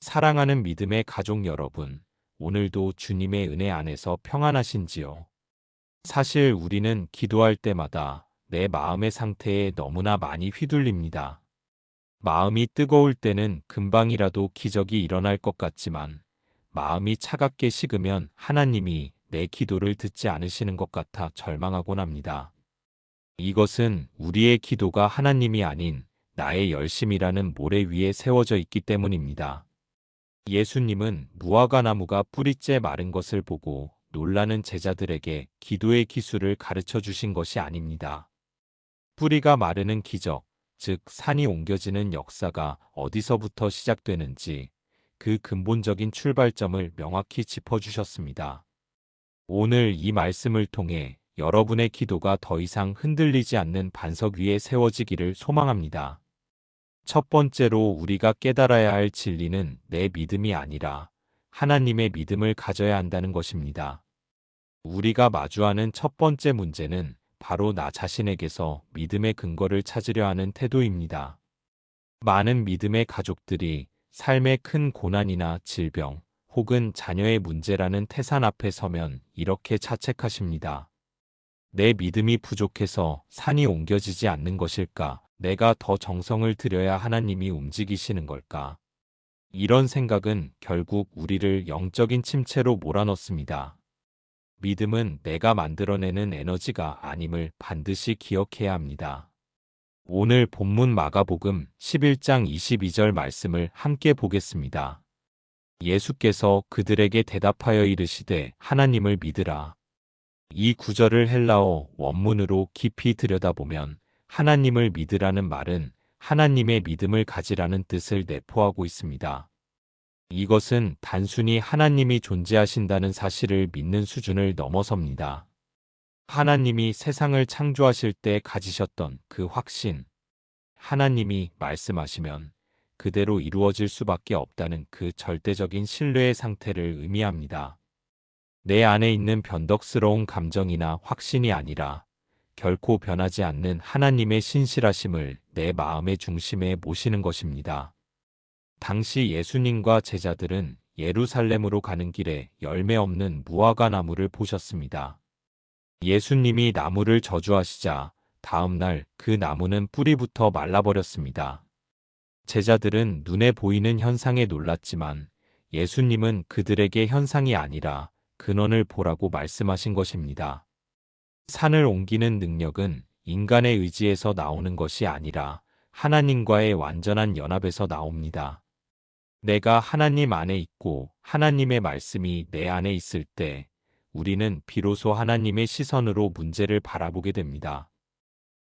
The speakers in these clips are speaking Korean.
사랑하는 믿음의 가족 여러분, 오늘도 주님의 은혜 안에서 평안하신지요? 사실 우리는 기도할 때마다 내 마음의 상태에 너무나 많이 휘둘립니다. 마음이 뜨거울 때는 금방이라도 기적이 일어날 것 같지만, 마음이 차갑게 식으면 하나님이 내 기도를 듣지 않으시는 것 같아 절망하곤 합니다. 이것은 우리의 기도가 하나님이 아닌 나의 열심이라는 모래 위에 세워져 있기 때문입니다. 예수님은 무화과 나무가 뿌리째 마른 것을 보고 놀라는 제자들에게 기도의 기술을 가르쳐 주신 것이 아닙니다. 뿌리가 마르는 기적, 즉 산이 옮겨지는 역사가 어디서부터 시작되는지 그 근본적인 출발점을 명확히 짚어주셨습니다. 오늘 이 말씀을 통해 여러분의 기도가 더 이상 흔들리지 않는 반석 위에 세워지기를 소망합니다. 첫 번째로 우리가 깨달아야 할 진리는 내 믿음이 아니라 하나님의 믿음을 가져야 한다는 것입니다. 우리가 마주하는 첫 번째 문제는 바로 나 자신에게서 믿음의 근거를 찾으려 하는 태도입니다. 많은 믿음의 가족들이 삶의 큰 고난이나 질병 혹은 자녀의 문제라는 태산 앞에 서면 이렇게 자책하십니다. 내 믿음이 부족해서 산이 옮겨지지 않는 것일까? 내가 더 정성을 들여야 하나님이 움직이시는 걸까? 이런 생각은 결국 우리를 영적인 침체로 몰아넣습니다. 믿음은 내가 만들어내는 에너지가 아님을 반드시 기억해야 합니다. 오늘 본문 마가복음 11장 22절 말씀을 함께 보겠습니다. 예수께서 그들에게 대답하여 이르시되 하나님을 믿으라. 이 구절을 헬라어 원문으로 깊이 들여다보면 하나님을 믿으라는 말은 하나님의 믿음을 가지라는 뜻을 내포하고 있습니다. 이것은 단순히 하나님이 존재하신다는 사실을 믿는 수준을 넘어섭니다. 하나님이 세상을 창조하실 때 가지셨던 그 확신, 하나님이 말씀하시면 그대로 이루어질 수밖에 없다는 그 절대적인 신뢰의 상태를 의미합니다. 내 안에 있는 변덕스러운 감정이나 확신이 아니라 결코 변하지 않는 하나님의 신실하심을 내 마음의 중심에 모시는 것입니다. 당시 예수님과 제자들은 예루살렘으로 가는 길에 열매 없는 무화과 나무를 보셨습니다. 예수님이 나무를 저주하시자 다음 날 그 나무는 뿌리부터 말라버렸습니다. 제자들은 눈에 보이는 현상에 놀랐지만 예수님은 그들에게 현상이 아니라 근원을 보라고 말씀하신 것입니다. 산을 옮기는 능력은 인간의 의지에서 나오는 것이 아니라 하나님과의 완전한 연합에서 나옵니다. 내가 하나님 안에 있고 하나님의 말씀이 내 안에 있을 때 우리는 비로소 하나님의 시선으로 문제를 바라보게 됩니다.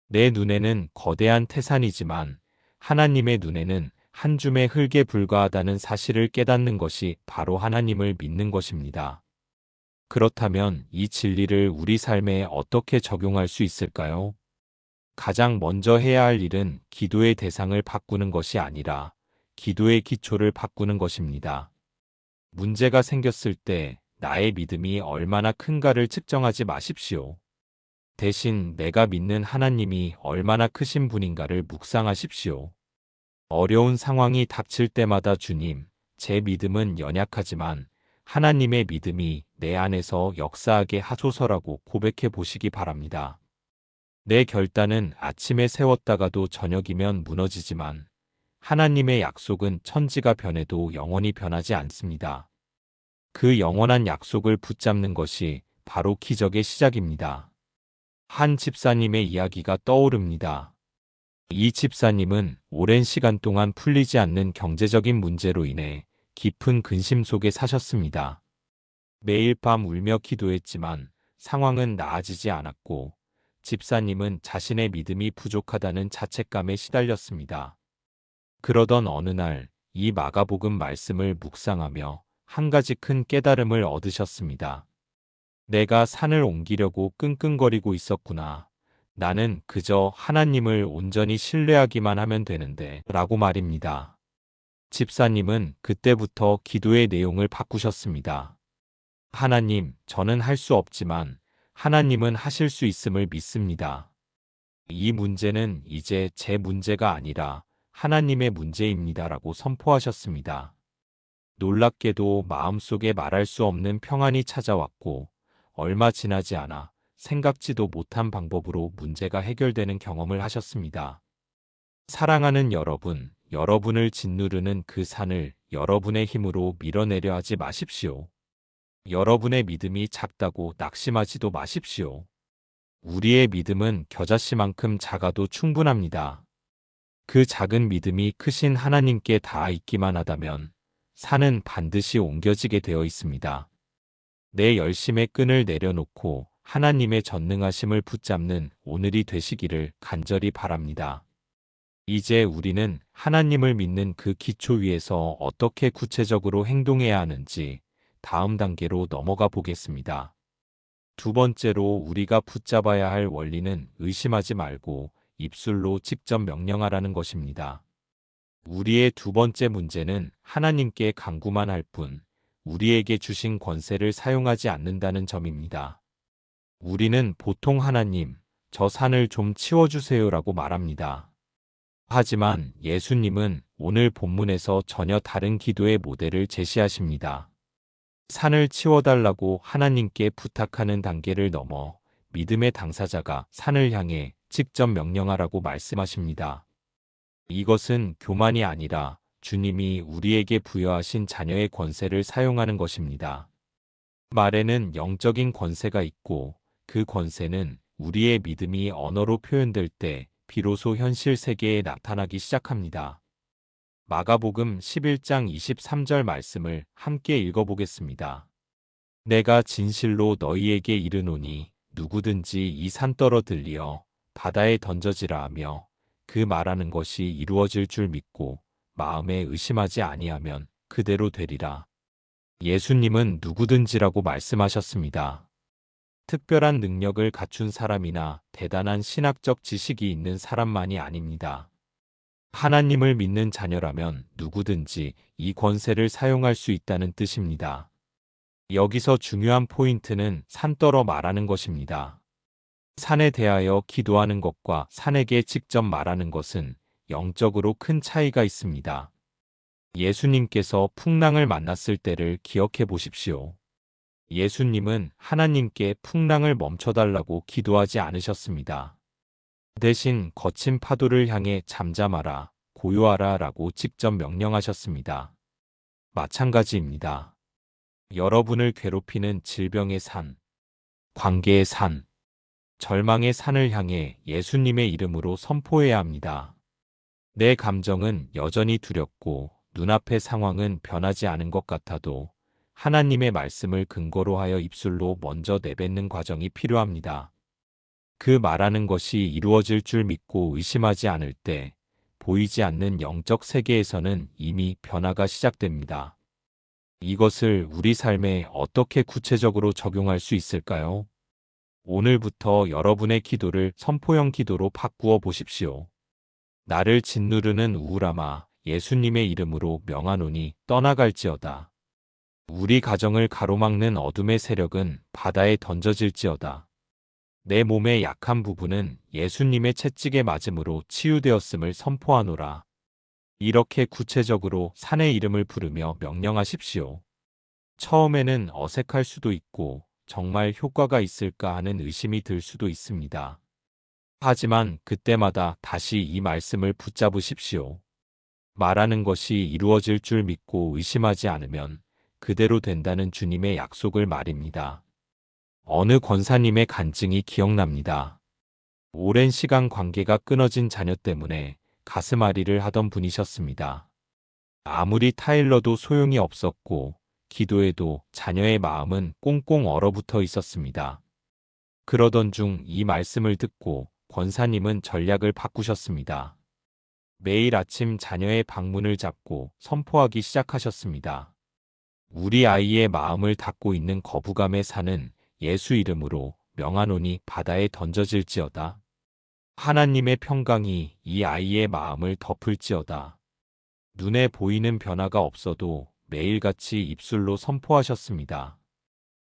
내 눈에는 거대한 태산이지만 하나님의 눈에는 한 줌의 흙에 불과하다는 사실을 깨닫는 것이 바로 하나님을 믿는 것입니다. 그렇다면 이 진리를 우리 삶에 어떻게 적용할 수 있을까요? 가장 먼저 해야 할 일은 기도의 대상을 바꾸는 것이 아니라 기도의 기초를 바꾸는 것입니다. 문제가 생겼을 때 나의 믿음이 얼마나 큰가를 측정하지 마십시오. 대신 내가 믿는 하나님이 얼마나 크신 분인가를 묵상하십시오. 어려운 상황이 닥칠 때마다 주님, 제 믿음은 연약하지만 하나님의 믿음이 내 안에서 역사하게 하소서라고 고백해 보시기 바랍니다. 내 결단은 아침에 세웠다가도 저녁이면 무너지지만 하나님의 약속은 천지가 변해도 영원히 변하지 않습니다. 그 영원한 약속을 붙잡는 것이 바로 기적의 시작입니다. 한 집사님의 이야기가 떠오릅니다. 이 집사님은 오랜 시간 동안 풀리지 않는 경제적인 문제로 인해 깊은 근심 속에 사셨습니다. 매일 밤 울며 기도했지만 상황은 나아지지 않았고 집사님은 자신의 믿음이 부족하다는 자책감에 시달렸습니다. 그러던 어느 날 이 마가복음 말씀을 묵상하며 한 가지 큰 깨달음을 얻으셨습니다. 내가 산을 옮기려고 끙끙거리고 있었구나. 나는 그저 하나님을 온전히 신뢰하기만 하면 되는데 라고 말입니다. 집사님은 그때부터 기도의 내용을 바꾸셨습니다. 하나님, 저는 할 수 없지만 하나님은 하실 수 있음을 믿습니다. 이 문제는 이제 제 문제가 아니라 하나님의 문제입니다라고 선포하셨습니다. 놀랍게도 마음속에 말할 수 없는 평안이 찾아왔고 얼마 지나지 않아 생각지도 못한 방법으로 문제가 해결되는 경험을 하셨습니다. 사랑하는 여러분, 여러분을 짓누르는 그 산을 여러분의 힘으로 밀어내려 하지 마십시오. 여러분의 믿음이 작다고 낙심하지도 마십시오. 우리의 믿음은 겨자씨만큼 작아도 충분합니다. 그 작은 믿음이 크신 하나님께 닿아 있기만 하다면 산은 반드시 옮겨지게 되어 있습니다. 내 열심의 끈을 내려놓고 하나님의 전능하심을 붙잡는 오늘이 되시기를 간절히 바랍니다. 이제 우리는 하나님을 믿는 그 기초 위에서 어떻게 구체적으로 행동해야 하는지 다음 단계로 넘어가 보겠습니다. 두 번째로 우리가 붙잡아야 할 원리는 의심하지 말고 입술로 직접 명령하라는 것입니다. 우리의 두 번째 문제는 하나님께 간구만 할 뿐 우리에게 주신 권세를 사용하지 않는다는 점입니다. 우리는 보통 하나님, 저 산을 좀 치워주세요라고 말합니다. 하지만 예수님은 오늘 본문에서 전혀 다른 기도의 모델을 제시하십니다. 산을 치워달라고 하나님께 부탁하는 단계를 넘어 믿음의 당사자가 산을 향해 직접 명령하라고 말씀하십니다. 이것은 교만이 아니라 주님이 우리에게 부여하신 자녀의 권세를 사용하는 것입니다. 말에는 영적인 권세가 있고 그 권세는 우리의 믿음이 언어로 표현될 때 비로소 현실 세계에 나타나기 시작합니다. 마가복음 11장 23절 말씀을 함께 읽어보겠습니다. 내가 진실로 너희에게 이르노니 누구든지 이 산 떨어들리어 바다에 던져지라 하며 그 말하는 것이 이루어질 줄 믿고 마음에 의심하지 아니하면 그대로 되리라. 예수님은 누구든지라고 말씀하셨습니다. 특별한 능력을 갖춘 사람이나 대단한 신학적 지식이 있는 사람만이 아닙니다. 하나님을 믿는 자녀라면 누구든지 이 권세를 사용할 수 있다는 뜻입니다. 여기서 중요한 포인트는 산더러 말하는 것입니다. 산에 대하여 기도하는 것과 산에게 직접 말하는 것은 영적으로 큰 차이가 있습니다. 예수님께서 풍랑을 만났을 때를 기억해 보십시오. 예수님은 하나님께 풍랑을 멈춰달라고 기도하지 않으셨습니다. 대신 거친 파도를 향해 잠잠하라, 고요하라 라고 직접 명령하셨습니다. 마찬가지입니다. 여러분을 괴롭히는 질병의 산, 관계의 산, 절망의 산을 향해 예수님의 이름으로 선포해야 합니다. 내 감정은 여전히 두렵고 눈앞의 상황은 변하지 않은 것 같아도 하나님의 말씀을 근거로 하여 입술로 먼저 내뱉는 과정이 필요합니다. 그 말하는 것이 이루어질 줄 믿고 의심하지 않을 때 보이지 않는 영적 세계에서는 이미 변화가 시작됩니다. 이것을 우리 삶에 어떻게 구체적으로 적용할 수 있을까요? 오늘부터 여러분의 기도를 선포형 기도로 바꾸어 보십시오. 나를 짓누르는 우울함아 예수님의 이름으로 명하노니 떠나갈지어다. 우리 가정을 가로막는 어둠의 세력은 바다에 던져질지어다. 내 몸의 약한 부분은 예수님의 채찍에 맞음으로 치유되었음을 선포하노라. 이렇게 구체적으로 산의 이름을 부르며 명령하십시오. 처음에는 어색할 수도 있고 정말 효과가 있을까 하는 의심이 들 수도 있습니다. 하지만 그때마다 다시 이 말씀을 붙잡으십시오. 말하는 것이 이루어질 줄 믿고 의심하지 않으면 그대로 된다는 주님의 약속을 말입니다. 어느 권사님의 간증이 기억납니다. 오랜 시간 관계가 끊어진 자녀 때문에 가슴앓이를 하던 분이셨습니다. 아무리 타일러도 소용이 없었고 기도해도 자녀의 마음은 꽁꽁 얼어붙어 있었습니다. 그러던 중 이 말씀을 듣고 권사님은 전략을 바꾸셨습니다. 매일 아침 자녀의 방문을 잡고 선포하기 시작하셨습니다. 우리 아이의 마음을 닫고 있는 거부감의 산은 예수 이름으로 명하노니 바다에 던져질지어다. 하나님의 평강이 이 아이의 마음을 덮을지어다. 눈에 보이는 변화가 없어도 매일같이 입술로 선포하셨습니다.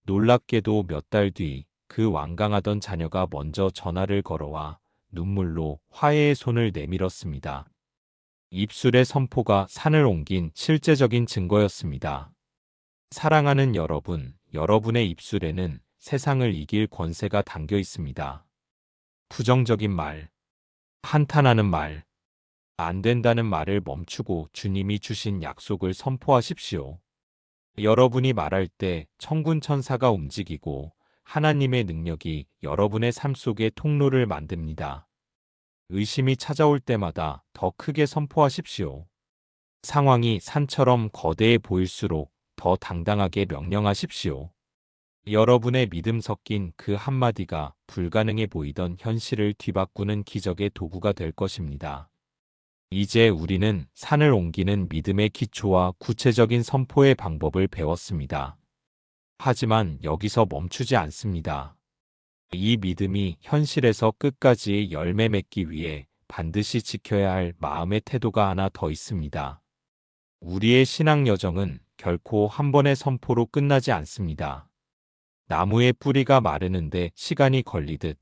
놀랍게도 몇 달 뒤 그 완강하던 자녀가 먼저 전화를 걸어와 눈물로 화해의 손을 내밀었습니다. 입술의 선포가 산을 옮긴 실제적인 증거였습니다. 사랑하는 여러분, 여러분의 입술에는 세상을 이길 권세가 담겨 있습니다. 부정적인 말, 한탄하는 말, 안 된다는 말을 멈추고 주님이 주신 약속을 선포하십시오. 여러분이 말할 때 천군 천사가 움직이고 하나님의 능력이 여러분의 삶 속에 통로를 만듭니다. 의심이 찾아올 때마다 더 크게 선포하십시오. 상황이 산처럼 거대해 보일수록 더 당당하게 명령하십시오. 여러분의 믿음 섞인 그 한마디가 불가능해 보이던 현실을 뒤바꾸는 기적의 도구가 될 것입니다. 이제 우리는 산을 옮기는 믿음의 기초와 구체적인 선포의 방법을 배웠습니다. 하지만 여기서 멈추지 않습니다. 이 믿음이 현실에서 끝까지 열매 맺기 위해 반드시 지켜야 할 마음의 태도가 하나 더 있습니다. 우리의 신앙 여정은 결코 한 번의 선포로 끝나지 않습니다. 나무의 뿌리가 마르는데 시간이 걸리듯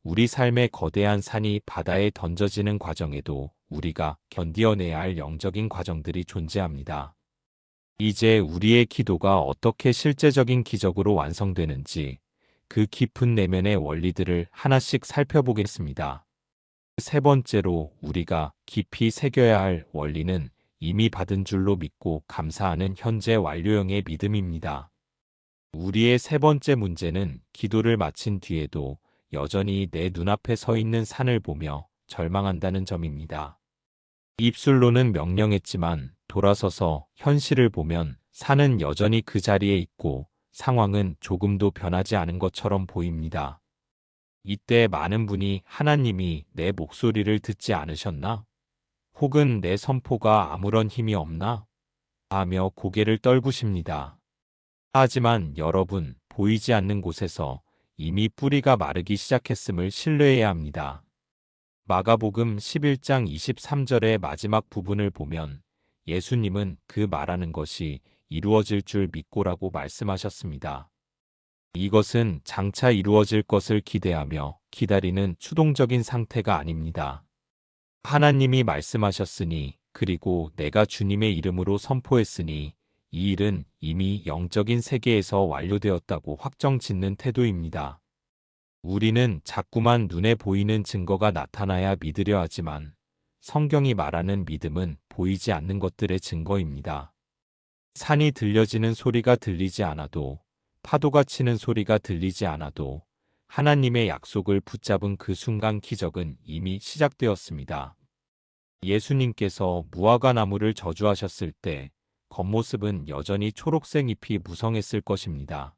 우리 삶의 거대한 산이 바다에 던져지는 과정에도 우리가 견디어내야 할 영적인 과정들이 존재합니다. 이제 우리의 기도가 어떻게 실제적인 기적으로 완성되는지 그 깊은 내면의 원리들을 하나씩 살펴보겠습니다. 세 번째로 우리가 깊이 새겨야 할 원리는 이미 받은 줄로 믿고 감사하는 현재 완료형의 믿음입니다. 우리의 세 번째 문제는 기도를 마친 뒤에도 여전히 내 눈앞에 서 있는 산을 보며 절망한다는 점입니다. 입술로는 명령했지만 돌아서서 현실을 보면 산은 여전히 그 자리에 있고 상황은 조금도 변하지 않은 것처럼 보입니다. 이때 많은 분이 하나님이 내 목소리를 듣지 않으셨나? 혹은 내 선포가 아무런 힘이 없나? 하며 고개를 떨구십니다. 하지만 여러분, 보이지 않는 곳에서 이미 뿌리가 마르기 시작했음을 신뢰해야 합니다. 마가복음 11장 23절의 마지막 부분을 보면 예수님은 그 말하는 것이 이루어질 줄 믿고라고 말씀하셨습니다. 이것은 장차 이루어질 것을 기대하며 기다리는 수동적인 상태가 아닙니다. 하나님이 말씀하셨으니 그리고 내가 주님의 이름으로 선포했으니 이 일은 이미 영적인 세계에서 완료되었다고 확정짓는 태도입니다. 우리는 자꾸만 눈에 보이는 증거가 나타나야 믿으려 하지만 성경이 말하는 믿음은 보이지 않는 것들의 증거입니다. 산이 들려지는 소리가 들리지 않아도 파도가 치는 소리가 들리지 않아도 하나님의 약속을 붙잡은 그 순간 기적은 이미 시작되었습니다. 예수님께서 무화과 나무를 저주하셨을 때 겉모습은 여전히 초록색 잎이 무성했을 것입니다.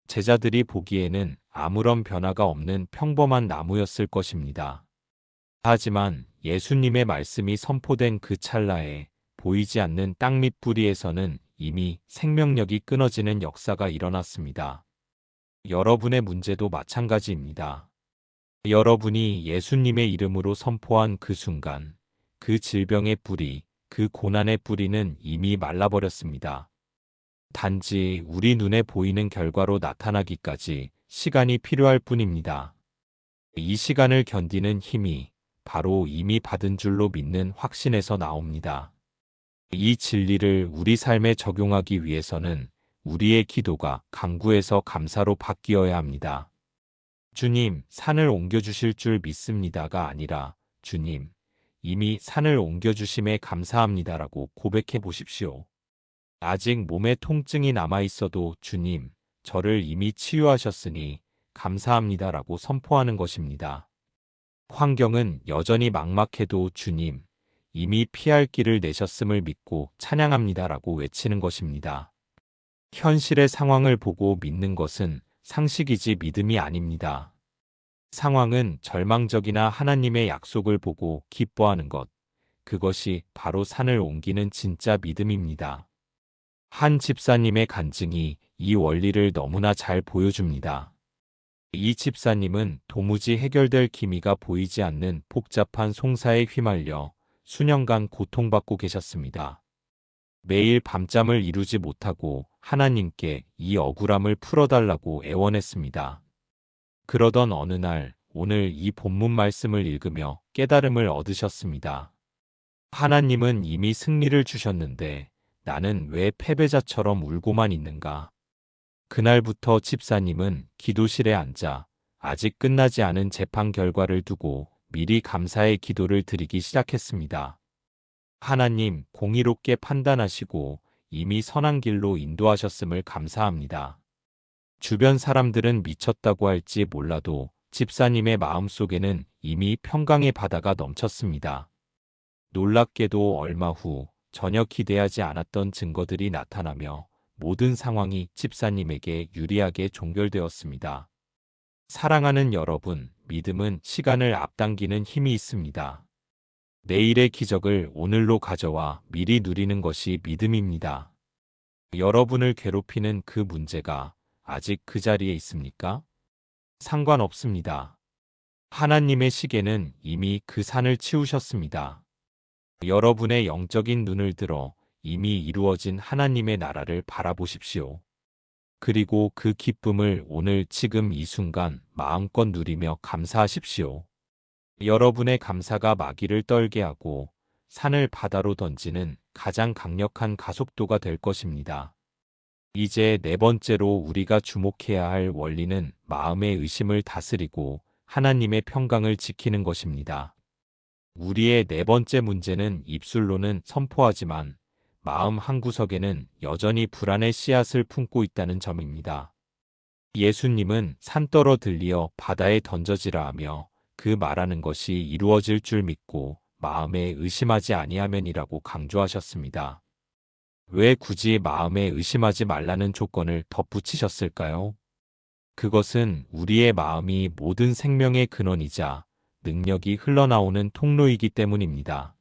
제자들이 보기에는 아무런 변화가 없는 평범한 나무였을 것입니다. 하지만 예수님의 말씀이 선포된 그 찰나에 보이지 않는 땅 밑 뿌리에서는 이미 생명력이 끊어지는 역사가 일어났습니다. 여러분의 문제도 마찬가지입니다. 여러분이 예수님의 이름으로 선포한 그 순간, 그 질병의 뿌리, 그 고난의 뿌리는 이미 말라버렸습니다. 단지 우리 눈에 보이는 결과로 나타나기까지 시간이 필요할 뿐입니다. 이 시간을 견디는 힘이 바로 이미 받은 줄로 믿는 확신에서 나옵니다. 이 진리를 우리 삶에 적용하기 위해서는 우리의 기도가 간구에서 감사로 바뀌어야 합니다. 주님, 산을 옮겨주실 줄 믿습니다가 아니라 주님, 이미 산을 옮겨주심에 감사합니다라고 고백해 보십시오. 아직 몸에 통증이 남아있어도 주님, 저를 이미 치유하셨으니 감사합니다라고 선포하는 것입니다. 환경은 여전히 막막해도 주님, 이미 피할 길을 내셨음을 믿고 찬양합니다라고 외치는 것입니다. 현실의 상황을 보고 믿는 것은 상식이지 믿음이 아닙니다. 상황은 절망적이나 하나님의 약속을 보고 기뻐하는 것, 그것이 바로 산을 옮기는 진짜 믿음입니다. 한 집사님의 간증이 이 원리를 너무나 잘 보여줍니다. 이 집사님은 도무지 해결될 기미가 보이지 않는 복잡한 송사에 휘말려 수년간 고통받고 계셨습니다. 매일 밤잠을 이루지 못하고 하나님께 이 억울함을 풀어달라고 애원했습니다. 그러던 어느 날 오늘 이 본문 말씀을 읽으며 깨달음을 얻으셨습니다. 하나님은 이미 승리를 주셨는데 나는 왜 패배자처럼 울고만 있는가? 그날부터 집사님은 기도실에 앉아 아직 끝나지 않은 재판 결과를 두고 미리 감사의 기도를 드리기 시작했습니다. 하나님, 공의롭게 판단하시고 이미 선한 길로 인도하셨음을 감사합니다. 주변 사람들은 미쳤다고 할지 몰라도 집사님의 마음속에는 이미 평강의 바다가 넘쳤습니다. 놀랍게도 얼마 후 전혀 기대하지 않았던 증거들이 나타나며 모든 상황이 집사님에게 유리하게 종결되었습니다. 사랑하는 여러분, 믿음은 시간을 앞당기는 힘이 있습니다. 내일의 기적을 오늘로 가져와 미리 누리는 것이 믿음입니다. 여러분을 괴롭히는 그 문제가 아직 그 자리에 있습니까? 상관없습니다. 하나님의 시계는 이미 그 산을 치우셨습니다. 여러분의 영적인 눈을 들어 이미 이루어진 하나님의 나라를 바라보십시오. 그리고 그 기쁨을 오늘 지금 이 순간 마음껏 누리며 감사하십시오. 여러분의 감사가 마귀를 떨게 하고 산을 바다로 던지는 가장 강력한 가속도가 될 것입니다. 이제 네 번째로 우리가 주목해야 할 원리는 마음의 의심을 다스리고 하나님의 평강을 지키는 것입니다. 우리의 네 번째 문제는 입술로는 선포하지만 마음 한구석에는 여전히 불안의 씨앗을 품고 있다는 점입니다. 예수님은 산더러 들리어 바다에 던져지라 하며 그 말하는 것이 이루어질 줄 믿고 마음에 의심하지 아니하면이라고 강조하셨습니다. 왜 굳이 마음에 의심하지 말라는 조건을 덧붙이셨을까요? 그것은 우리의 마음이 모든 생명의 근원이자 능력이 흘러나오는 통로이기 때문입니다.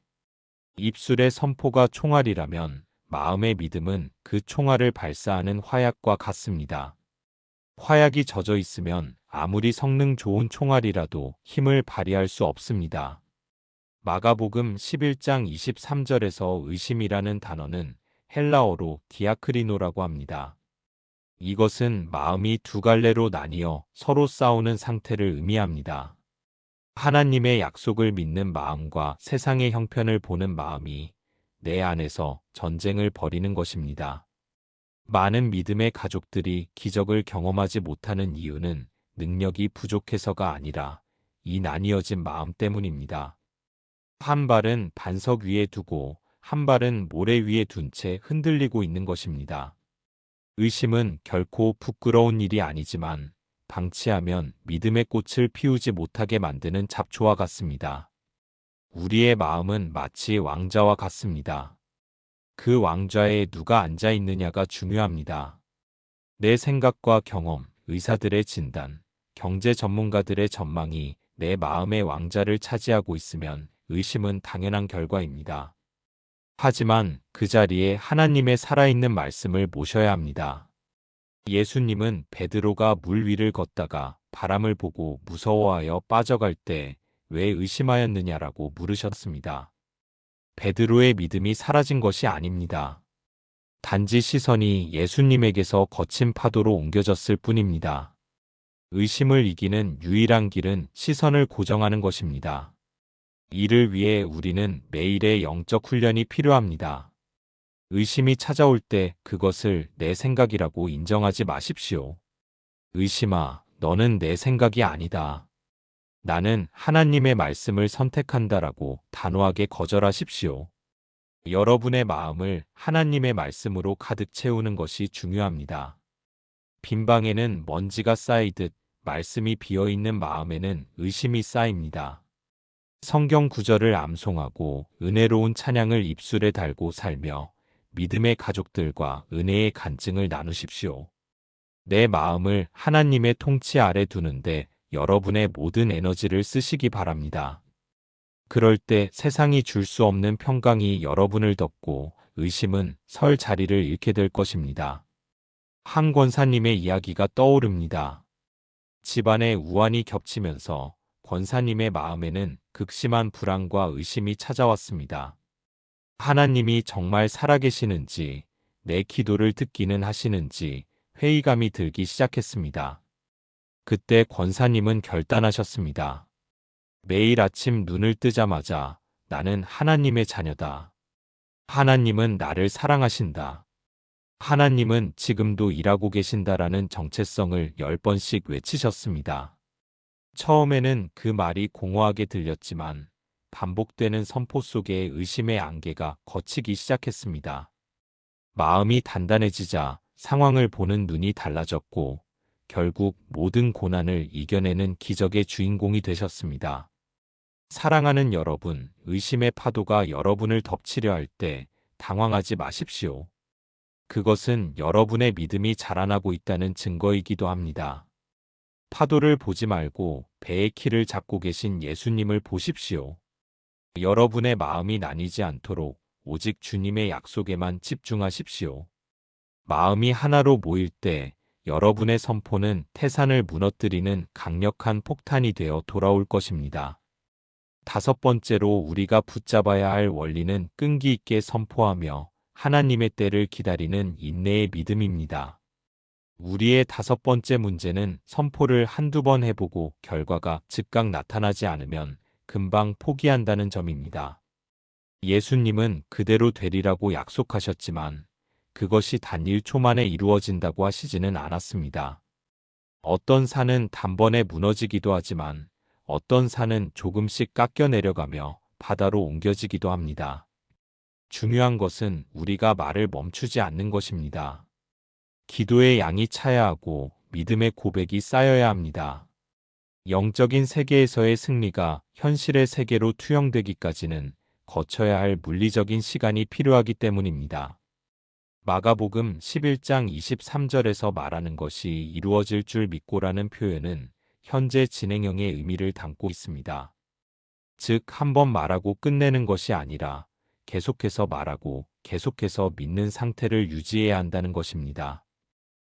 입술의 선포가 총알이라면 마음의 믿음은 그 총알을 발사하는 화약과 같습니다. 화약이 젖어 있으면 아무리 성능 좋은 총알이라도 힘을 발휘할 수 없습니다. 마가복음 11장 23절에서 의심이라는 단어는 헬라어로 디아크리노라고 합니다. 이것은 마음이 두 갈래로 나뉘어 서로 싸우는 상태를 의미합니다. 하나님의 약속을 믿는 마음과 세상의 형편을 보는 마음이 내 안에서 전쟁을 벌이는 것입니다. 많은 믿음의 가족들이 기적을 경험하지 못하는 이유는 능력이 부족해서가 아니라 이 나뉘어진 마음 때문입니다. 한 발은 반석 위에 두고 한 발은 모래 위에 둔 채 흔들리고 있는 것입니다. 의심은 결코 부끄러운 일이 아니지만 방치하면 믿음의 꽃을 피우지 못하게 만드는 잡초와 같습니다. 우리의 마음은 마치 왕좌와 같습니다. 그 왕좌에 누가 앉아 있느냐가 중요합니다. 내 생각과 경험, 의사들의 진단, 경제 전문가들의 전망이 내 마음의 왕좌를 차지하고 있으면 의심은 당연한 결과입니다. 하지만 그 자리에 하나님의 살아있는 말씀을 모셔야 합니다. 예수님은 베드로가 물 위를 걷다가 바람을 보고 무서워하여 빠져갈 때 왜 의심하였느냐라고 물으셨습니다. 베드로의 믿음이 사라진 것이 아닙니다. 단지 시선이 예수님에게서 거친 파도로 옮겨졌을 뿐입니다. 의심을 이기는 유일한 길은 시선을 고정하는 것입니다. 이를 위해 우리는 매일의 영적 훈련이 필요합니다. 의심이 찾아올 때 그것을 내 생각이라고 인정하지 마십시오. 의심아, 너는 내 생각이 아니다. 나는 하나님의 말씀을 선택한다라고 단호하게 거절하십시오. 여러분의 마음을 하나님의 말씀으로 가득 채우는 것이 중요합니다. 빈 방에는 먼지가 쌓이듯 말씀이 비어있는 마음에는 의심이 쌓입니다. 성경 구절을 암송하고 은혜로운 찬양을 입술에 달고 살며 믿음의 가족들과 은혜의 간증을 나누십시오. 내 마음을 하나님의 통치 아래 두는데 여러분의 모든 에너지를 쓰시기 바랍니다. 그럴 때 세상이 줄 수 없는 평강이 여러분을 덮고 의심은 설 자리를 잃게 될 것입니다. 한 권사님의 이야기가 떠오릅니다. 집안의 우환이 겹치면서 권사님의 마음에는 극심한 불안과 의심이 찾아왔습니다. 하나님이 정말 살아계시는지, 내 기도를 듣기는 하시는지 회의감이 들기 시작했습니다. 그때 권사님은 결단하셨습니다. 매일 아침 눈을 뜨자마자 나는 하나님의 자녀다. 하나님은 나를 사랑하신다. 하나님은 지금도 일하고 계신다라는 정체성을 10번씩 외치셨습니다. 처음에는 그 말이 공허하게 들렸지만 반복되는 선포 속에 의심의 안개가 걷히기 시작했습니다. 마음이 단단해지자 상황을 보는 눈이 달라졌고 결국 모든 고난을 이겨내는 기적의 주인공이 되셨습니다. 사랑하는 여러분, 의심의 파도가 여러분을 덮치려 할 때 당황하지 마십시오. 그것은 여러분의 믿음이 자라나고 있다는 증거이기도 합니다. 파도를 보지 말고 배의 키를 잡고 계신 예수님을 보십시오. 여러분의 마음이 나뉘지 않도록 오직 주님의 약속에만 집중하십시오. 마음이 하나로 모일 때 여러분의 선포는 태산을 무너뜨리는 강력한 폭탄이 되어 돌아올 것입니다. 5번째로 우리가 붙잡아야 할 원리는 끈기 있게 선포하며 하나님의 때를 기다리는 인내의 믿음입니다. 우리의 5번째 문제는 선포를 한두 번 해보고 결과가 즉각 나타나지 않으면 금방 포기한다는 점입니다. 예수님은 그대로 되리라고 약속하셨지만 그것이 단 1초 만에 이루어진다고 하시지는 않았습니다. 어떤 산은 단번에 무너지기도 하지만 어떤 산은 조금씩 깎여 내려가며 바다로 옮겨지기도 합니다. 중요한 것은 우리가 말을 멈추지 않는 것입니다. 기도의 양이 차야 하고 믿음의 고백이 쌓여야 합니다. 영적인 세계에서의 승리가 현실의 세계로 투영되기까지는 거쳐야 할 물리적인 시간이 필요하기 때문입니다. 마가복음 11장 23절에서 말하는 것이 이루어질 줄 믿고라는 표현은 현재 진행형의 의미를 담고 있습니다. 즉, 한 번 말하고 끝내는 것이 아니라 계속해서 말하고 계속해서 믿는 상태를 유지해야 한다는 것입니다.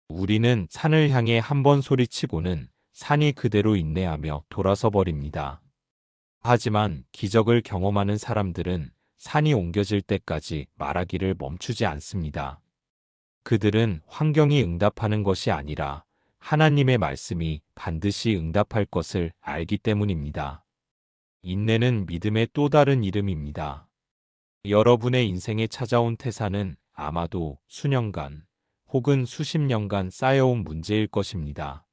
우리는 산을 향해 한 번 소리치고는 산이 그대로 인내하며 돌아서 버립니다. 하지만 기적을 경험하는 사람들은 산이 옮겨질 때까지 말하기를 멈추지 않습니다. 그들은 환경이 응답하는 것이 아니라 하나님의 말씀이 반드시 응답할 것을 알기 때문입니다. 인내는 믿음의 또 다른 이름입니다. 여러분의 인생에 찾아온 태산은 아마도 수년간 혹은 수십 년간 쌓여온 문제일 것입니다.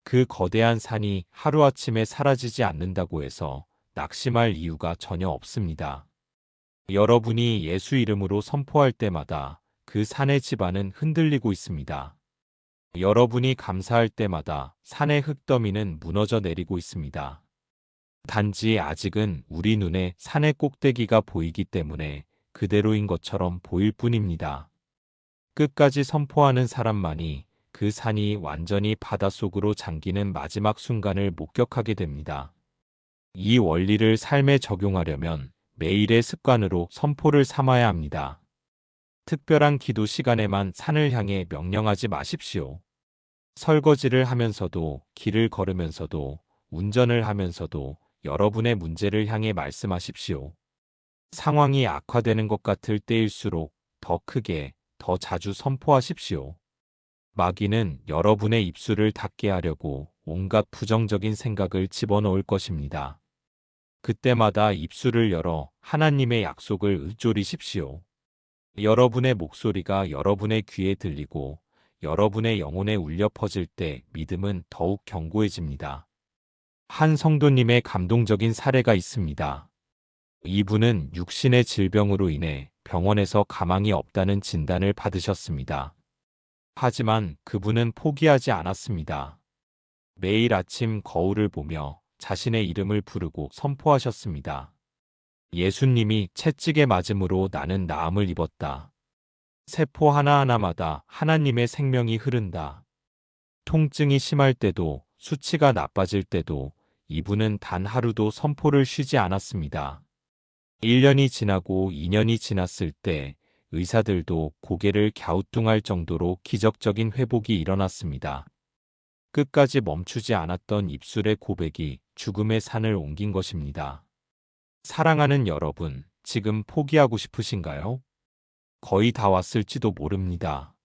그 거대한 산이 하루아침에 사라지지 않는다고 해서 낙심할 이유가 전혀 없습니다. 여러분이 예수 이름으로 선포할 때마다 그 산의 지반은 흔들리고 있습니다. 여러분이 감사할 때마다 산의 흙더미는 무너져 내리고 있습니다. 단지 아직은 우리 눈에 산의 꼭대기가 보이기 때문에 그대로인 것처럼 보일 뿐입니다. 끝까지 선포하는 사람만이 그 산이 완전히 바닷속으로 잠기는 마지막 순간을 목격하게 됩니다. 이 원리를 삶에 적용하려면 매일의 습관으로 선포를 삼아야 합니다. 특별한 기도 시간에만 산을 향해 명령하지 마십시오. 설거지를 하면서도, 길을 걸으면서도, 운전을 하면서도 여러분의 문제를 향해 말씀하십시오. 상황이 악화되는 것 같을 때일수록 더 크게, 더 자주 선포하십시오. 마귀는 여러분의 입술을 닫게 하려고 온갖 부정적인 생각을 집어넣을 것입니다. 그때마다 입술을 열어 하나님의 약속을 읊조리십시오. 여러분의 목소리가 여러분의 귀에 들리고 여러분의 영혼에 울려 퍼질 때 믿음은 더욱 견고해집니다. 한 성도님의 감동적인 사례가 있습니다. 이분은 육신의 질병으로 인해 병원에서 가망이 없다는 진단을 받으셨습니다. 하지만 그분은 포기하지 않았습니다. 매일 아침 거울을 보며 자신의 이름을 부르고 선포하셨습니다. 예수님이 채찍에 맞음으로 나는 나음을 입었다. 세포 하나하나마다 하나님의 생명이 흐른다. 통증이 심할 때도 수치가 나빠질 때도 이분은 단 하루도 선포를 쉬지 않았습니다. 1년이 지나고 2년이 지났을 때 의사들도 고개를 갸우뚱할 정도로 기적적인 회복이 일어났습니다. 끝까지 멈추지 않았던 입술의 고백이 죽음의 산을 옮긴 것입니다. 사랑하는 여러분, 지금 포기하고 싶으신가요? 거의 다 왔을지도 모릅니다.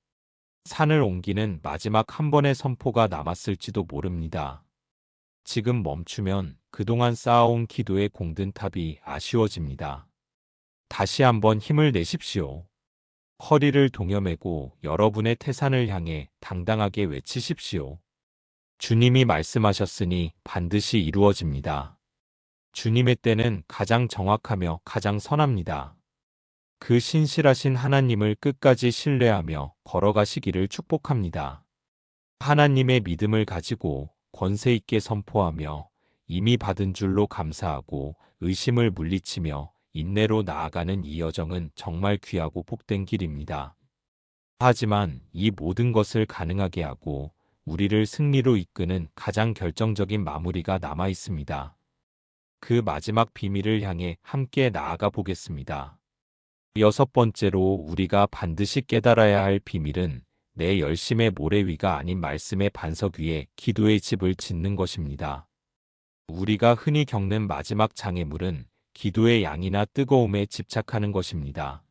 산을 옮기는 마지막 한 번의 선포가 남았을지도 모릅니다. 지금 멈추면 그동안 쌓아온 기도의 공든탑이 아쉬워집니다. 다시 한번 힘을 내십시오. 허리를 동여매고 여러분의 태산을 향해 당당하게 외치십시오. 주님이 말씀하셨으니 반드시 이루어집니다. 주님의 때는 가장 정확하며 가장 선합니다. 그 신실하신 하나님을 끝까지 신뢰하며 걸어가시기를 축복합니다. 하나님의 믿음을 가지고 권세 있게 선포하며 이미 받은 줄로 감사하고 의심을 물리치며 인내로 나아가는 이 여정은 정말 귀하고 복된 길입니다. 하지만 이 모든 것을 가능하게 하고 우리를 승리로 이끄는 가장 결정적인 마무리가 남아 있습니다. 그 마지막 비밀을 향해 함께 나아가 보겠습니다. 여섯 번째로 우리가 반드시 깨달아야 할 비밀은 내 열심의 모래 위가 아닌 말씀의 반석 위에 기도의 집을 짓는 것입니다. 우리가 흔히 겪는 마지막 장애물은 기도의 양이나 뜨거움에 집착하는 것입니다.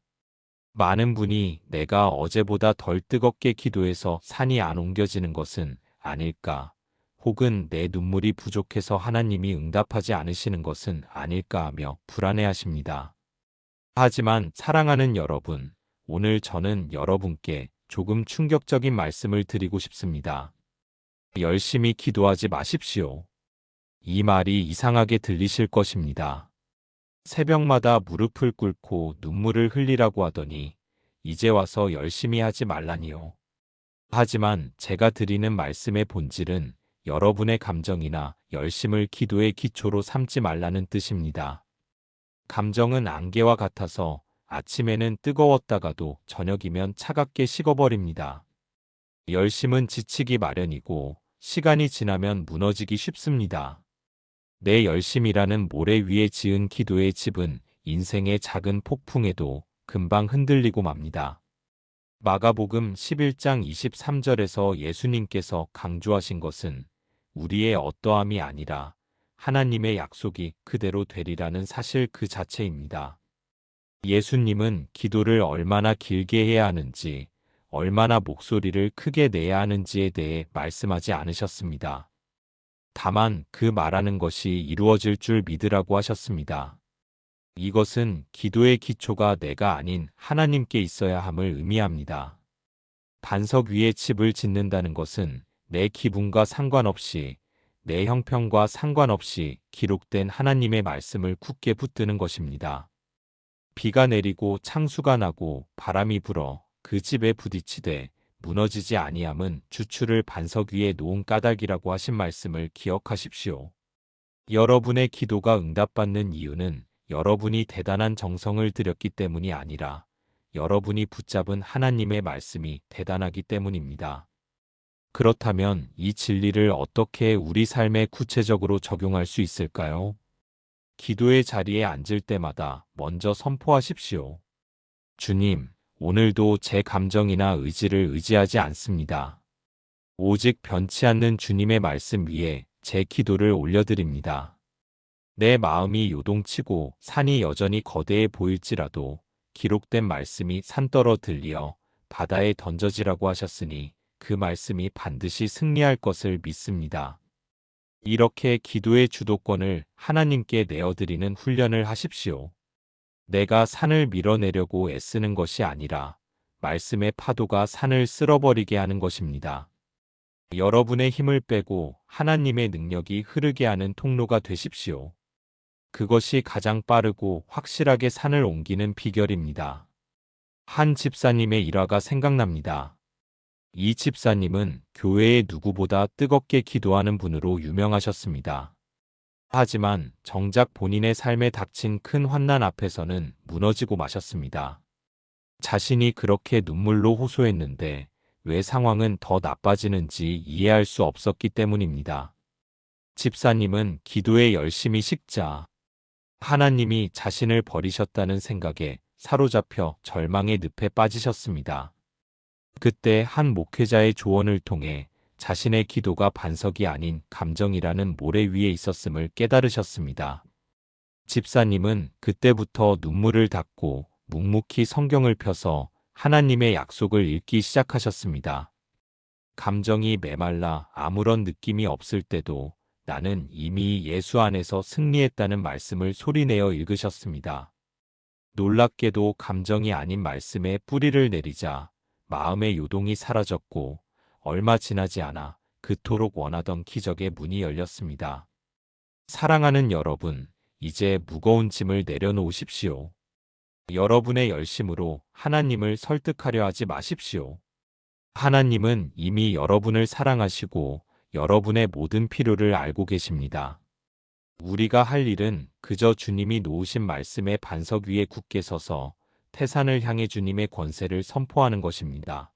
많은 분이 내가 어제보다 덜 뜨겁게 기도해서 산이 안 옮겨지는 것은 아닐까, 혹은 내 눈물이 부족해서 하나님이 응답하지 않으시는 것은 아닐까 하며 불안해하십니다. 하지만 사랑하는 여러분, 오늘 저는 여러분께 조금 충격적인 말씀을 드리고 싶습니다. 열심히 기도하지 마십시오. 이 말이 이상하게 들리실 것입니다. 새벽마다 무릎을 꿇고 눈물을 흘리라고 하더니 이제 와서 열심히 하지 말라니요. 하지만 제가 드리는 말씀의 본질은 여러분의 감정이나 열심을 기도의 기초로 삼지 말라는 뜻입니다. 감정은 안개와 같아서 아침에는 뜨거웠다가도 저녁이면 차갑게 식어버립니다. 열심은 지치기 마련이고 시간이 지나면 무너지기 쉽습니다. 내 열심이라는 모래 위에 지은 기도의 집은 인생의 작은 폭풍에도 금방 흔들리고 맙니다. 마가복음 11장 23절에서 예수님께서 강조하신 것은 우리의 어떠함이 아니라 하나님의 약속이 그대로 되리라는 사실 그 자체입니다. 예수님은 기도를 얼마나 길게 해야 하는지, 얼마나 목소리를 크게 내야 하는지에 대해 말씀하지 않으셨습니다. 다만 그 말하는 것이 이루어질 줄 믿으라고 하셨습니다. 이것은 기도의 기초가 내가 아닌 하나님께 있어야 함을 의미합니다. 반석 위에 집을 짓는다는 것은 내 기분과 상관없이, 내 형편과 상관없이 기록된 하나님의 말씀을 굳게 붙드는 것입니다. 비가 내리고 창수가 나고 바람이 불어 그 집에 부딪히되 무너지지 아니함은 주추를 반석 위에 놓은 까닭이라고 하신 말씀을 기억하십시오. 여러분의 기도가 응답받는 이유는 여러분이 대단한 정성을 들였기 때문이 아니라 여러분이 붙잡은 하나님의 말씀이 대단하기 때문입니다. 그렇다면 이 진리를 어떻게 우리 삶에 구체적으로 적용할 수 있을까요? 기도의 자리에 앉을 때마다 먼저 선포하십시오. 주님, 오늘도 제 감정이나 의지를 의지하지 않습니다. 오직 변치 않는 주님의 말씀 위에 제 기도를 올려드립니다. 내 마음이 요동치고 산이 여전히 거대해 보일지라도 기록된 말씀이 산더러 들리어 바다에 던져지라고 하셨으니 그 말씀이 반드시 승리할 것을 믿습니다. 이렇게 기도의 주도권을 하나님께 내어드리는 훈련을 하십시오. 내가 산을 밀어내려고 애쓰는 것이 아니라 말씀의 파도가 산을 쓸어버리게 하는 것입니다. 여러분의 힘을 빼고 하나님의 능력이 흐르게 하는 통로가 되십시오. 그것이 가장 빠르고 확실하게 산을 옮기는 비결입니다. 한 집사님의 일화가 생각납니다. 이 집사님은 교회의 누구보다 뜨겁게 기도하는 분으로 유명하셨습니다. 하지만 정작 본인의 삶에 닥친 큰 환난 앞에서는 무너지고 마셨습니다. 자신이 그렇게 눈물로 호소했는데 왜 상황은 더 나빠지는지 이해할 수 없었기 때문입니다. 집사님은 기도에 열심히 식자 하나님이 자신을 버리셨다는 생각에 사로잡혀 절망의 늪에 빠지셨습니다. 그때 한 목회자의 조언을 통해 자신의 기도가 반석이 아닌 감정이라는 모래 위에 있었음을 깨달으셨습니다. 집사님은 그때부터 눈물을 닦고 묵묵히 성경을 펴서 하나님의 약속을 읽기 시작하셨습니다. 감정이 메말라 아무런 느낌이 없을 때도 나는 이미 예수 안에서 승리했다는 말씀을 소리내어 읽으셨습니다. 놀랍게도 감정이 아닌 말씀에 뿌리를 내리자 마음의 요동이 사라졌고 얼마 지나지 않아 그토록 원하던 기적의 문이 열렸습니다. 사랑하는 여러분, 이제 무거운 짐을 내려놓으십시오. 여러분의 열심으로 하나님을 설득하려 하지 마십시오. 하나님은 이미 여러분을 사랑하시고 여러분의 모든 필요를 알고 계십니다. 우리가 할 일은 그저 주님이 놓으신 말씀의 반석 위에 굳게 서서 태산을 향해 주님의 권세를 선포하는 것입니다.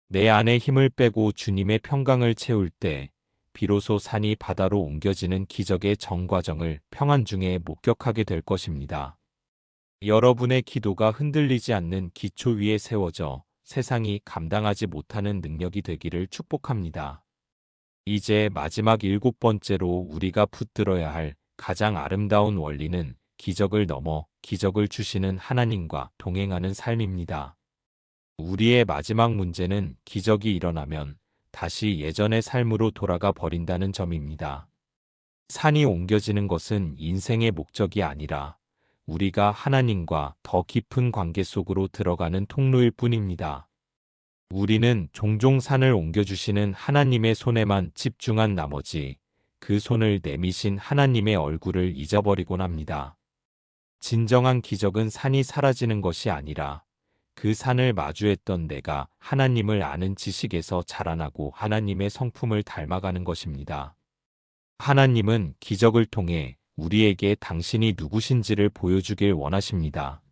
내 안에 힘을 빼고 주님의 평강을 채울 때 비로소 산이 바다로 옮겨지는 기적의 정과정을 평안 중에 목격하게 될 것입니다. 여러분의 기도가 흔들리지 않는 기초 위에 세워져 세상이 감당하지 못하는 능력이 되기를 축복합니다. 이제 마지막 7번째로 우리가 붙들어야 할 가장 아름다운 원리는 기적을 넘어 기적을 주시는 하나님과 동행하는 삶입니다. 우리의 마지막 문제는 기적이 일어나면 다시 예전의 삶으로 돌아가 버린다는 점입니다. 산이 옮겨지는 것은 인생의 목적이 아니라 우리가 하나님과 더 깊은 관계 속으로 들어가는 통로일 뿐입니다. 우리는 종종 산을 옮겨주시는 하나님의 손에만 집중한 나머지 그 손을 내미신 하나님의 얼굴을 잊어버리곤 합니다. 진정한 기적은 산이 사라지는 것이 아니라 그 산을 마주했던 내가 하나님을 아는 지식에서 자라나고 하나님의 성품을 닮아가는 것입니다. 하나님은 기적을 통해 우리에게 당신이 누구신지를 보여주길 원하십니다.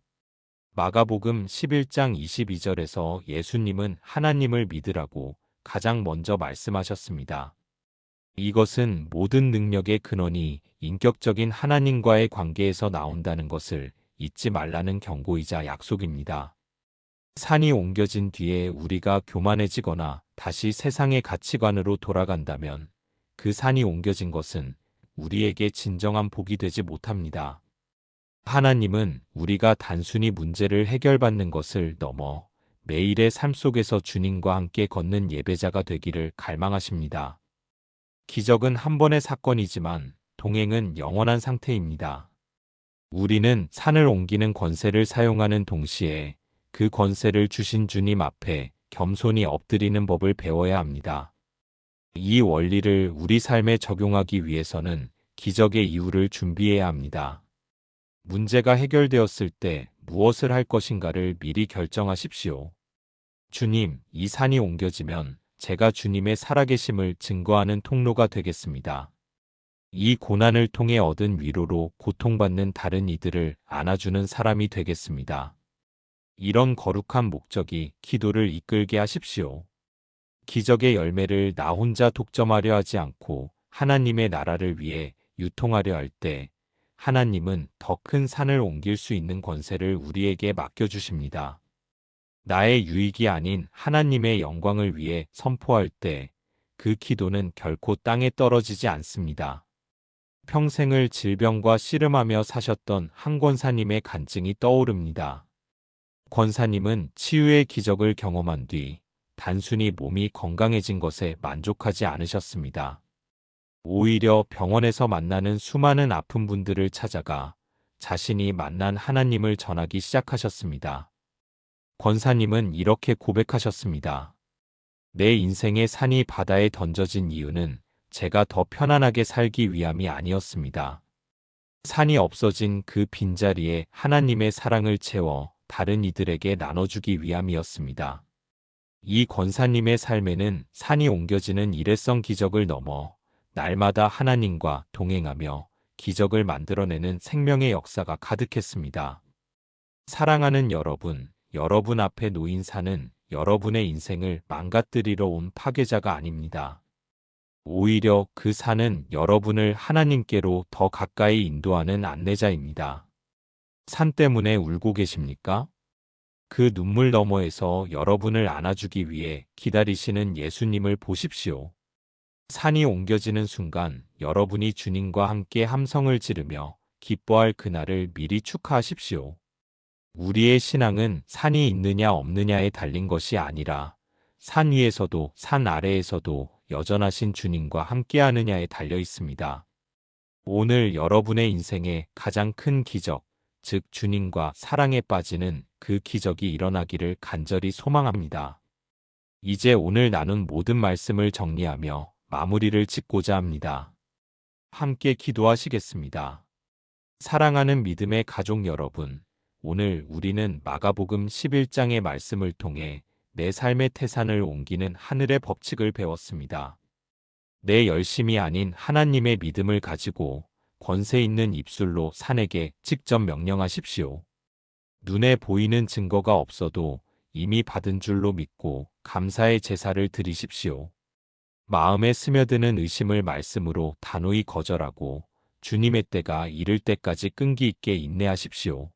마가복음 11장 22절에서 예수님은 하나님을 믿으라고 가장 먼저 말씀하셨습니다. 이것은 모든 능력의 근원이 인격적인 하나님과의 관계에서 나온다는 것을 잊지 말라는 경고이자 약속입니다. 산이 옮겨진 뒤에 우리가 교만해지거나 다시 세상의 가치관으로 돌아간다면 그 산이 옮겨진 것은 우리에게 진정한 복이 되지 못합니다. 하나님은 우리가 단순히 문제를 해결받는 것을 넘어 매일의 삶 속에서 주님과 함께 걷는 예배자가 되기를 갈망하십니다. 기적은 한 번의 사건이지만 동행은 영원한 상태입니다. 우리는 산을 옮기는 권세를 사용하는 동시에 그 권세를 주신 주님 앞에 겸손히 엎드리는 법을 배워야 합니다. 이 원리를 우리 삶에 적용하기 위해서는 기적의 이유를 준비해야 합니다. 문제가 해결되었을 때 무엇을 할 것인가를 미리 결정하십시오. 주님, 이 산이 옮겨지면 제가 주님의 살아계심을 증거하는 통로가 되겠습니다. 이 고난을 통해 얻은 위로로 고통받는 다른 이들을 안아주는 사람이 되겠습니다. 이런 거룩한 목적이 기도를 이끌게 하십시오. 기적의 열매를 나 혼자 독점하려 하지 않고 하나님의 나라를 위해 유통하려 할 때 하나님은 더 큰 산을 옮길 수 있는 권세를 우리에게 맡겨주십니다. 나의 유익이 아닌 하나님의 영광을 위해 선포할 때 그 기도는 결코 땅에 떨어지지 않습니다. 평생을 질병과 씨름하며 사셨던 한 권사님의 간증이 떠오릅니다. 권사님은 치유의 기적을 경험한 뒤 단순히 몸이 건강해진 것에 만족하지 않으셨습니다. 오히려 병원에서 만나는 수많은 아픈 분들을 찾아가 자신이 만난 하나님을 전하기 시작하셨습니다. 권사님은 이렇게 고백하셨습니다. 내 인생의 산이 바다에 던져진 이유는 제가 더 편안하게 살기 위함이 아니었습니다. 산이 없어진 그 빈자리에 하나님의 사랑을 채워 다른 이들에게 나눠주기 위함이었습니다. 이 권사님의 삶에는 산이 옮겨지는 일회성 기적을 넘어 날마다 하나님과 동행하며 기적을 만들어내는 생명의 역사가 가득했습니다. 사랑하는 여러분, 여러분 앞에 놓인 산은 여러분의 인생을 망가뜨리러 온 파괴자가 아닙니다. 오히려 그 산은 여러분을 하나님께로 더 가까이 인도하는 안내자입니다. 산 때문에 울고 계십니까? 그 눈물 너머에서 여러분을 안아주기 위해 기다리시는 예수님을 보십시오. 산이 옮겨지는 순간 여러분이 주님과 함께 함성을 지르며 기뻐할 그날을 미리 축하하십시오. 우리의 신앙은 산이 있느냐 없느냐에 달린 것이 아니라 산 위에서도 산 아래에서도 여전하신 주님과 함께하느냐에 달려 있습니다. 오늘 여러분의 인생에 가장 큰 기적, 즉 주님과 사랑에 빠지는 그 기적이 일어나기를 간절히 소망합니다. 이제 오늘 나눈 모든 말씀을 정리하며 마무리를 짓고자 합니다. 함께 기도하시겠습니다. 사랑하는 믿음의 가족 여러분, 오늘 우리는 마가복음 11장의 말씀을 통해 내 삶의 태산을 옮기는 하늘의 법칙을 배웠습니다. 내 열심이 아닌 하나님의 믿음을 가지고 권세 있는 입술로 산에게 직접 명령하십시오. 눈에 보이는 증거가 없어도 이미 받은 줄로 믿고 감사의 제사를 드리십시오. 마음에 스며드는 의심을 말씀으로 단호히 거절하고 주님의 때가 이를 때까지 끈기 있게 인내하십시오.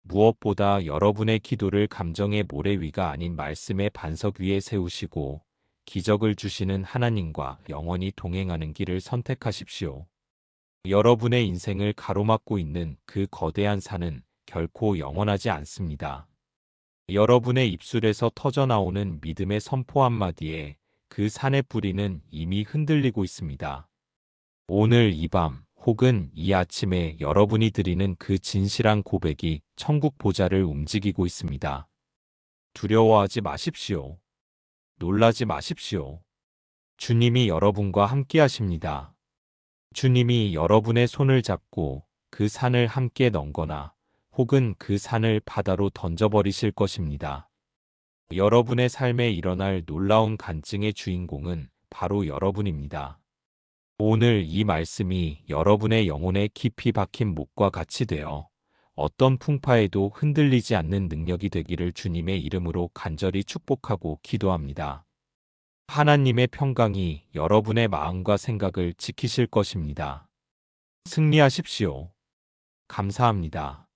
무엇보다 여러분의 기도를 감정의 모래 위가 아닌 말씀의 반석 위에 세우시고 기적을 주시는 하나님과 영원히 동행하는 길을 선택하십시오. 여러분의 인생을 가로막고 있는 그 거대한 산은 결코 영원하지 않습니다. 여러분의 입술에서 터져나오는 믿음의 선포 한마디에 그 산의 뿌리는 이미 흔들리고 있습니다. 오늘 이 밤 혹은 이 아침에 여러분이 드리는 그 진실한 고백이 천국 보좌를 움직이고 있습니다. 두려워하지 마십시오. 놀라지 마십시오. 주님이 여러분과 함께 하십니다. 주님이 여러분의 손을 잡고 그 산을 함께 넘거나 혹은 그 산을 바다로 던져버리실 것입니다. 여러분의 삶에 일어날 놀라운 간증의 주인공은 바로 여러분입니다. 오늘 이 말씀이 여러분의 영혼에 깊이 박힌 목과 같이 되어 어떤 풍파에도 흔들리지 않는 능력이 되기를 주님의 이름으로 간절히 축복하고 기도합니다. 하나님의 평강이 여러분의 마음과 생각을 지키실 것입니다. 승리하십시오. 감사합니다.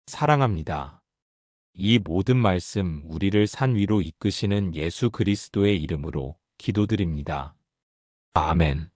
사랑합니다. 이 모든 말씀 우리를 산 위로 이끄시는 예수 그리스도의 이름으로 기도드립니다. 아멘.